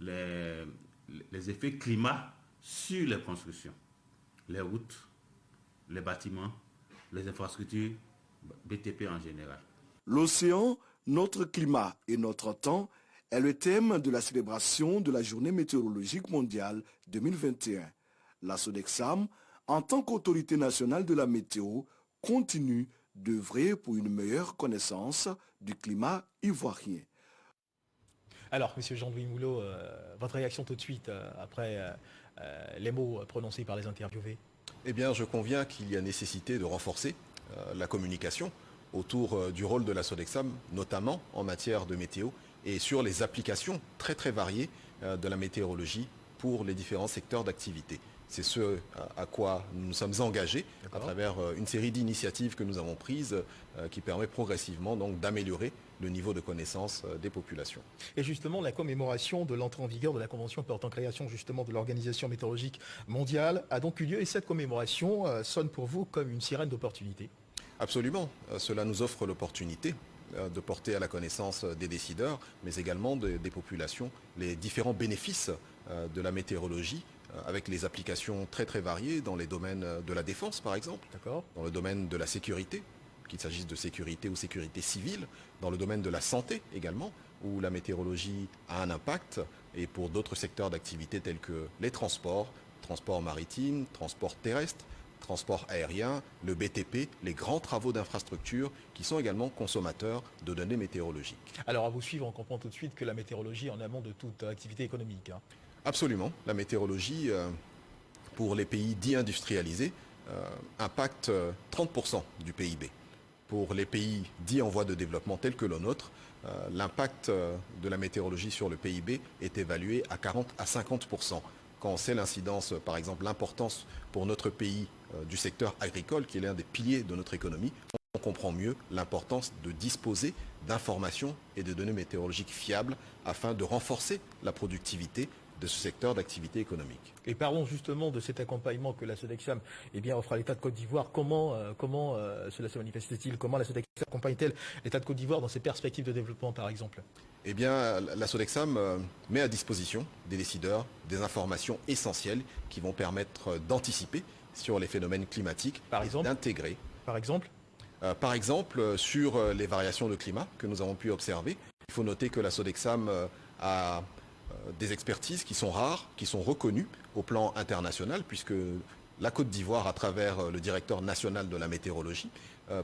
Speaker 15: les effets climat sur les constructions, les routes, les bâtiments, les infrastructures, BTP en général.
Speaker 14: L'océan, notre climat et notre temps est le thème de la célébration de la Journée météorologique mondiale 2021. La Sodexam, en tant qu'autorité nationale de la météo, continue d'œuvrer pour une meilleure connaissance du climat ivoirien.
Speaker 1: Alors, monsieur Jean-Louis Moulot, votre réaction tout de suite après les mots prononcés par les interviewés?
Speaker 3: Eh bien, je conviens qu'il y a nécessité de renforcer la communication autour du rôle de la Sodexam, notamment en matière de météo et sur les applications très variées de la météorologie pour les différents secteurs d'activité. C'est ce à quoi nous nous sommes engagés à travers une série d'initiatives que nous avons prises qui permet progressivement donc d'améliorer le niveau de connaissance des populations.
Speaker 1: Et justement, la commémoration de l'entrée en vigueur de la Convention portant création justement de l'Organisation météorologique mondiale a donc eu lieu et cette commémoration sonne pour vous comme une sirène d'opportunité. Absolument.
Speaker 3: Cela nous offre l'opportunité de porter à la connaissance des décideurs, mais également des populations, les différents bénéfices de la météorologie, avec les applications très très variées dans les domaines de la défense par exemple, dans le domaine de la sécurité, qu'il s'agisse de sécurité ou sécurité civile, dans le domaine de la santé également, où la météorologie a un impact, et pour d'autres secteurs d'activité tels que les transports, transports maritimes, transports terrestres, transport aérien, le BTP, les grands travaux d'infrastructure qui sont également consommateurs de données météorologiques.
Speaker 1: Alors à vous suivre, on comprend tout de suite que la météorologie est en amont de toute activité économique.
Speaker 3: Absolument. La météorologie, pour les pays dits industrialisés, impacte 30% du PIB. Pour les pays dits en voie de développement tels que le nôtre, l'impact de la météorologie sur le PIB est évalué à 40 à 50%. Quand on sait l'incidence, par exemple, l'importance pour notre pays du secteur agricole, qui est l'un des piliers de notre économie, on comprend mieux l'importance de disposer d'informations et de données météorologiques fiables afin de renforcer la productivité de ce secteur d'activité économique.
Speaker 1: Et parlons justement de cet accompagnement que la SODECSAM offre à l'État de Côte d'Ivoire. Comment cela se manifeste-t-il? Comment la SODECSAM accompagne-t-elle l'État de Côte d'Ivoire dans ses perspectives de développement, par exemple?
Speaker 3: Eh bien, la SODECSAM met à disposition des décideurs des informations essentielles qui vont permettre d'anticiper sur les phénomènes climatiques, d'intégrer.
Speaker 1: Par exemple
Speaker 3: Par exemple, sur les variations de climat que nous avons pu observer. Il faut noter que la SODECSAM a des expertises qui sont rares, qui sont reconnues au plan international, puisque la Côte d'Ivoire, à travers le directeur national de la météorologie,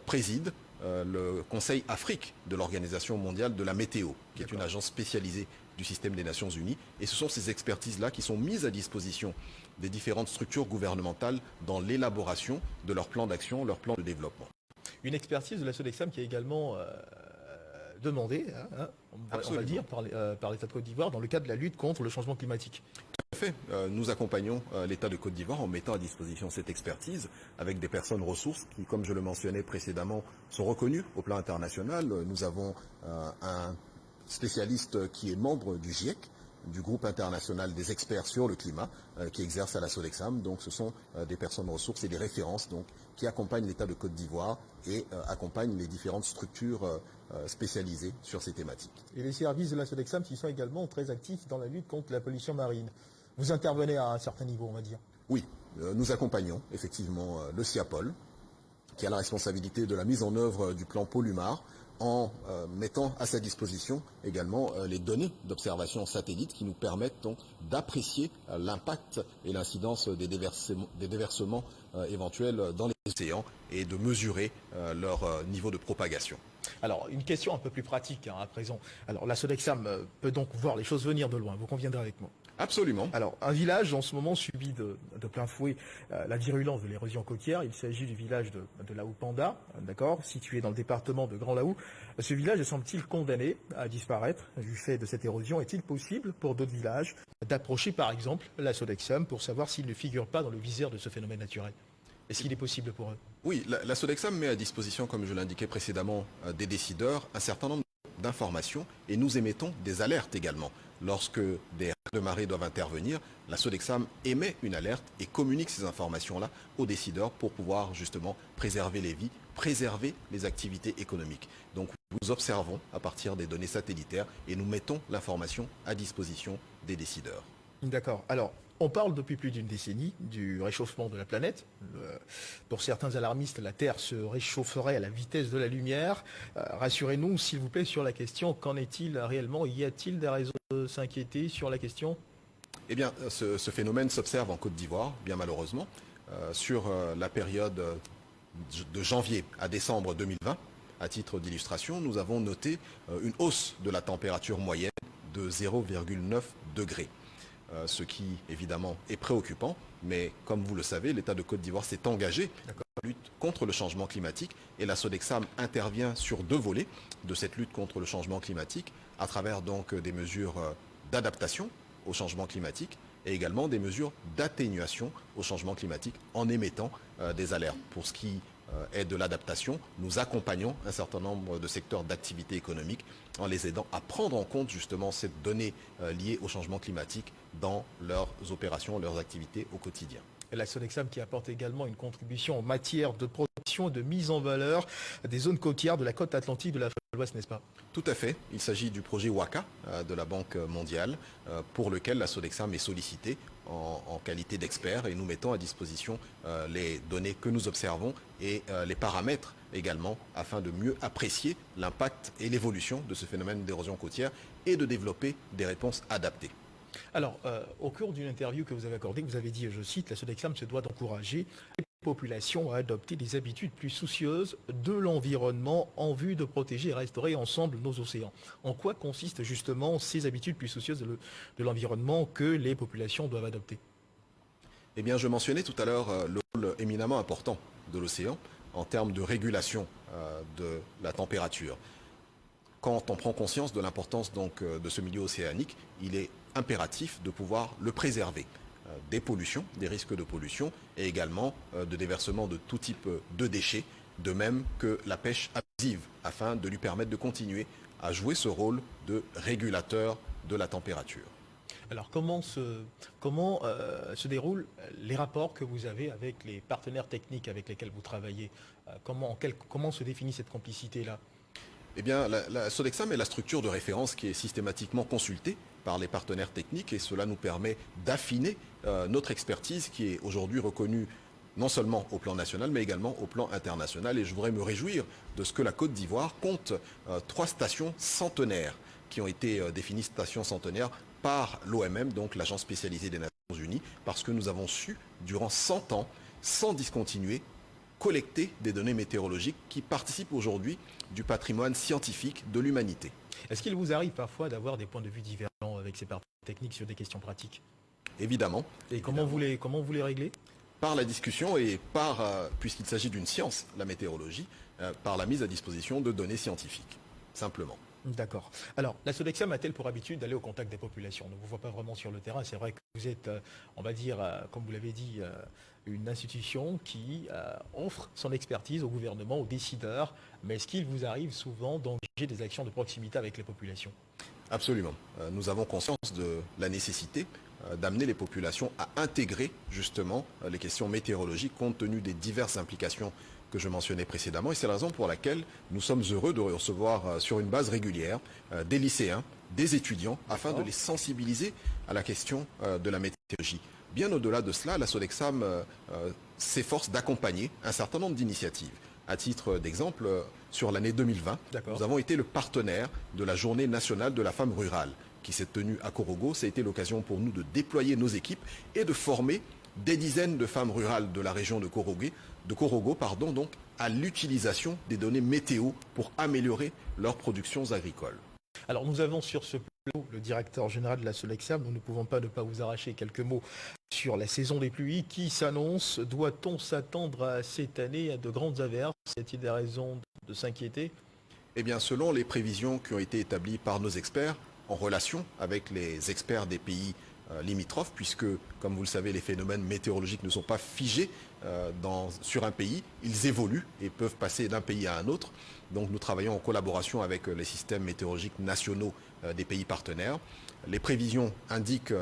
Speaker 3: préside le Conseil Afrique de l'Organisation mondiale de la météo, qui est une agence spécialisée du système des Nations Unies. Et ce sont ces expertises-là qui sont mises à disposition des différentes structures gouvernementales dans l'élaboration de leur plan d'action, leur plan de développement.
Speaker 1: Une expertise de la SODECSAM qui est également demandée, on va le dire, par l'État de Côte d'Ivoire dans le cadre de la lutte contre le changement climatique.
Speaker 3: Tout à fait. Nous accompagnons l'État de Côte d'Ivoire en mettant à disposition cette expertise avec des personnes ressources qui, comme je le mentionnais précédemment, sont reconnues au plan international. Nous avons un spécialiste qui est membre du GIEC, du groupe international des experts sur le climat, qui exerce à la SODECSAM. Donc ce sont des personnes ressources et des références donc, qui accompagnent l'État de Côte d'Ivoire et accompagnent les différentes structures spécialisées sur ces thématiques.
Speaker 1: Et les services de la SODECSAM qui sont également très actifs dans la lutte contre la pollution marine. Vous intervenez à un certain niveau, on va dire.
Speaker 3: Oui, nous accompagnons effectivement le SIAPOL, qui a la responsabilité de la mise en œuvre du plan Polumar, en mettant à sa disposition également les données d'observation satellite qui nous permettent donc d'apprécier l'impact et l'incidence des déversements éventuels dans les océans et de mesurer leur niveau de propagation.
Speaker 1: Alors, une question un peu plus pratique à présent. Alors, la SODECSAM peut donc voir les choses venir de loin, vous conviendrez avec moi?
Speaker 3: Absolument.
Speaker 1: Alors, un village en ce moment subit de plein fouet la virulence de l'érosion côtière. Il s'agit du village de Laou-Panda, d'accord, situé dans le département de Grand Laou. Ce village semble-t-il condamné à disparaître du fait de cette érosion? Est-il possible pour d'autres villages d'approcher par exemple la SODECSAM pour savoir s'ils ne figurent pas dans le viseur de ce phénomène naturel? Est-ce qu'il est possible pour eux?
Speaker 3: Oui, la SODECSAM met à disposition, comme je l'indiquais précédemment, des décideurs un certain nombre d'informations et nous émettons des alertes également. Lorsque des règles de marée doivent intervenir, la SODECSAM émet une alerte et communique ces informations-là aux décideurs pour pouvoir justement préserver les vies, préserver les activités économiques. Donc nous observons à partir des données satellitaires et nous mettons l'information à disposition des décideurs.
Speaker 1: D'accord. Alors, on parle depuis plus d'une décennie du réchauffement de la planète. Pour certains alarmistes, la Terre se réchaufferait à la vitesse de la lumière. Rassurez-nous, s'il vous plaît, sur la question. Qu'en est-il réellement? Y a-t-il des raisons de s'inquiéter sur la question?
Speaker 3: Eh bien, ce phénomène s'observe en Côte d'Ivoire, bien malheureusement. Sur la période de janvier à décembre 2020, à titre d'illustration, nous avons noté une hausse de la température moyenne de 0,9 degrés. Ce qui, évidemment, est préoccupant. Mais, comme vous le savez, l'État de Côte d'Ivoire s'est engagé dans la lutte contre le changement climatique. Et la SODECSAM intervient sur deux volets de cette lutte contre le changement climatique, à travers donc des mesures d'adaptation au changement climatique et également des mesures d'atténuation au changement climatique en émettant des alertes. Pour ce qui est de l'adaptation, nous accompagnons un certain nombre de secteurs d'activité économique en les aidant à prendre en compte justement cette donnée liée au changement climatique dans leurs opérations, leurs activités au quotidien.
Speaker 1: La Sodexam qui apporte également une contribution en matière de protection et de mise en valeur des zones côtières de la côte atlantique de l'Afrique de l'Ouest, n'est-ce pas?
Speaker 3: Tout à fait. Il s'agit du projet WACA de la Banque mondiale pour lequel la Sodexam est sollicitée en qualité d'expert et nous mettons à disposition les données que nous observons et les paramètres également afin de mieux apprécier l'impact et l'évolution de ce phénomène d'érosion côtière et de développer des réponses adaptées.
Speaker 1: Alors, au cours d'une interview que vous avez accordée, vous avez dit, je cite, la Sodexam se doit d'encourager les populations à adopter des habitudes plus soucieuses de l'environnement en vue de protéger et restaurer ensemble nos océans. En quoi consistent justement ces habitudes plus soucieuses de l'environnement que les populations doivent adopter?
Speaker 3: Eh bien, je mentionnais tout à l'heure le rôle éminemment important de l'océan en termes de régulation de la température. Quand on prend conscience de l'importance donc de ce milieu océanique, il est impératif de pouvoir le préserver des pollutions, des risques de pollution et également de déversement de tout type de déchets, de même que la pêche abusive, afin de lui permettre de continuer à jouer ce rôle de régulateur de la température.
Speaker 1: Alors comment se déroulent les rapports que vous avez avec les partenaires techniques avec lesquels vous travaillez? Comment se définit cette complicité-là?
Speaker 3: Eh bien, la Sodexam est la structure de référence qui est systématiquement consultée par les partenaires techniques et cela nous permet d'affiner notre expertise qui est aujourd'hui reconnue non seulement au plan national mais également au plan international. Et je voudrais me réjouir de ce que la Côte d'Ivoire compte 3 stations centenaires qui ont été définies stations centenaires par l'OMM, donc l'agence spécialisée des Nations Unies, parce que nous avons su, durant 100 ans, sans discontinuer, collecter des données météorologiques qui participent aujourd'hui du patrimoine scientifique de l'humanité.
Speaker 1: Est-ce qu'il vous arrive parfois d'avoir des points de vue différents avec ces partenaires techniques sur des questions pratiques?
Speaker 3: Évidemment.
Speaker 1: Et comment vous les réglez?
Speaker 3: Par la discussion et par, puisqu'il s'agit d'une science, la météorologie, par la mise à disposition de données scientifiques, simplement.
Speaker 1: D'accord. Alors, la Sodexam a-t-elle pour habitude d'aller au contact des populations? On ne vous voit pas vraiment sur le terrain. C'est vrai que vous êtes, on va dire, comme vous l'avez dit, une institution qui offre son expertise au gouvernement, aux décideurs. Mais est-ce qu'il vous arrive souvent d'engager des actions de proximité avec les populations?
Speaker 3: Absolument. Nous avons conscience de la nécessité d'amener les populations à intégrer justement les questions météorologiques compte tenu des diverses implications que je mentionnais précédemment. Et c'est la raison pour laquelle nous sommes heureux de recevoir sur une base régulière des lycéens, des étudiants, afin de les sensibiliser à la question de la météorologie. Bien au-delà de cela, la Sodexam s'efforce d'accompagner un certain nombre d'initiatives. À titre d'exemple, sur l'année 2020, nous avons été le partenaire de la Journée nationale de la femme rurale qui s'est tenue à Korogo. Ça a été l'occasion pour nous de déployer nos équipes et de former des dizaines de femmes rurales de la région de Korogo, donc, à l'utilisation des données météo pour améliorer leurs productions agricoles.
Speaker 1: Alors nous avons sur ce plateau le directeur général de la Sodexam. Nous ne pouvons pas ne pas vous arracher quelques mots sur la saison des pluies qui s'annonce. Doit-on s'attendre cette année à de grandes averses? Y a-t-il des raisons de s'inquiéter?
Speaker 3: Eh bien, selon les prévisions qui ont été établies par nos experts, en relation avec les experts des pays limitrophes, puisque, comme vous le savez, les phénomènes météorologiques ne sont pas figés sur un pays, ils évoluent et peuvent passer d'un pays à un autre. Donc nous travaillons en collaboration avec les systèmes météorologiques nationaux des pays partenaires. Les prévisions indiquent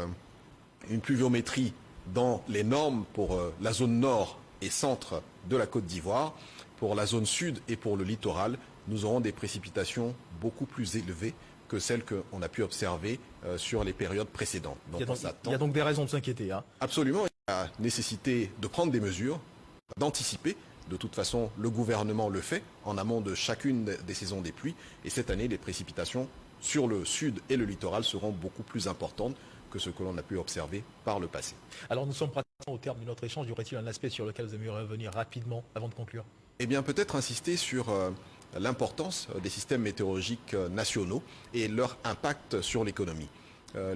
Speaker 3: une pluviométrie dans les normes pour la zone nord et centre de la Côte d'Ivoire. Pour la zone sud et pour le littoral, nous aurons des précipitations beaucoup plus élevées que celles qu'on a pu observer sur les périodes précédentes. Donc,
Speaker 1: il y a donc des raisons de s'inquiéter. Hein.
Speaker 3: Absolument. Il y a nécessité de prendre des mesures, d'anticiper. De toute façon, le gouvernement le fait en amont de chacune des saisons des pluies. Et cette année, les précipitations sur le sud et le littoral seront beaucoup plus importantes que ce que l'on a pu observer par le passé.
Speaker 1: Alors nous sommes pratiquement au terme de notre échange. Y aurait-il un aspect sur lequel vous aimeriez revenir rapidement avant de conclure?
Speaker 3: Eh bien, peut-être insister sur l'importance des systèmes météorologiques nationaux et leur impact sur l'économie.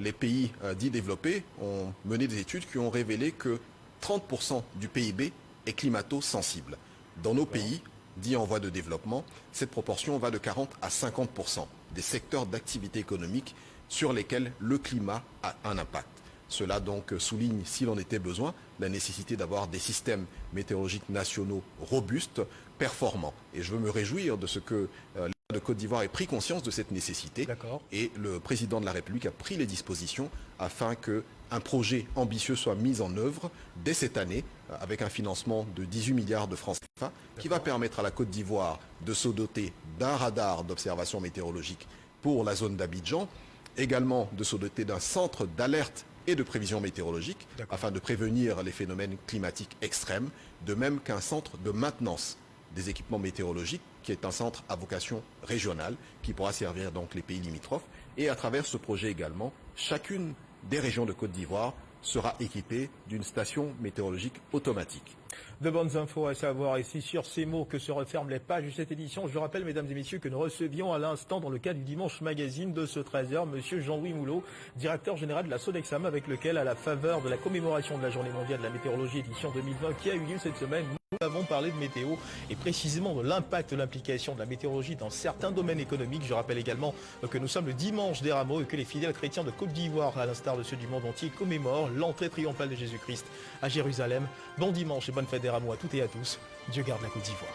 Speaker 3: Les pays dits développés ont mené des études qui ont révélé que 30% du PIB est climato-sensible. Dans nos pays dits en voie de développement, cette proportion va de 40 à 50% des secteurs d'activité économique sur lesquels le climat a un impact. Cela donc souligne, s'il en était besoin, la nécessité d'avoir des systèmes météorologiques nationaux robustes, performants. Et je veux me réjouir de ce que l'État de Côte d'Ivoire ait pris conscience de cette nécessité. Et le président de la République a pris les dispositions afin qu'un projet ambitieux soit mis en œuvre dès cette année, avec un financement de 18 milliards de francs CFA, qui va permettre à la Côte d'Ivoire de se doter d'un radar d'observation météorologique pour la zone d'Abidjan, également de se doter d'un centre d'alerte et de prévision météorologique afin de prévenir les phénomènes climatiques extrêmes, de même qu'un centre de maintenance des équipements météorologiques qui est un centre à vocation régionale qui pourra servir donc les pays limitrophes. Et à travers ce projet également, chacune des régions de Côte d'Ivoire sera équipée d'une station météorologique automatique.
Speaker 1: De bonnes infos à savoir, et c'est sur ces mots que se referment les pages de cette édition. Je rappelle, mesdames et messieurs, que nous recevions à l'instant, dans le cadre du Dimanche Magazine de ce 13h, monsieur Jean-Louis Moulot, directeur général de la Sodexam, avec lequel, à la faveur de la commémoration de la Journée mondiale de la météorologie édition 2020 qui a eu lieu cette semaine, nous avons parlé de météo et précisément de l'impact de l'implication de la météorologie dans certains domaines économiques. Je rappelle également que nous sommes le dimanche des Rameaux et que les fidèles chrétiens de Côte d'Ivoire, à l'instar de ceux du monde entier, commémorent l'entrée triomphale de Jésus-Christ à Jérusalem. Bon dimanche et bonne fête des Rameaux à toutes et à tous. Dieu garde la Côte d'Ivoire.